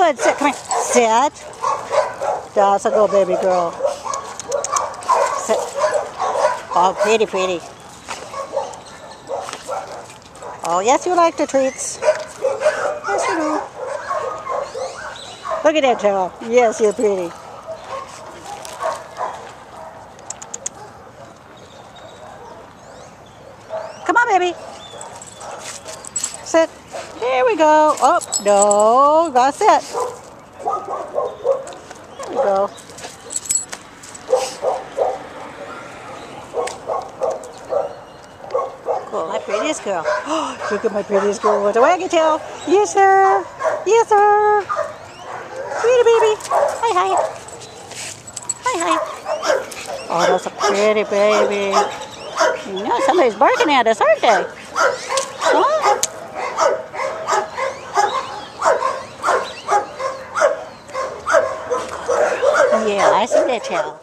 Good. Sit. Come here. Sit. That's a good baby girl. Sit. Oh, pretty, pretty. Oh, yes, you like the treats. Yes, you do. Look at that tail. Yes, you're pretty. Come on, baby. Sit. There we go. Oh, no. Gotta sit. There we go. Cool. My prettiest girl. Oh, look at my prettiest girl with a waggy tail. Yes, sir. Yes, sir. Pretty baby. Hi, hi. Hi, hi. Oh, that's a pretty baby. You know, somebody's barking at us, aren't they? Huh? Yeah, I see that tail.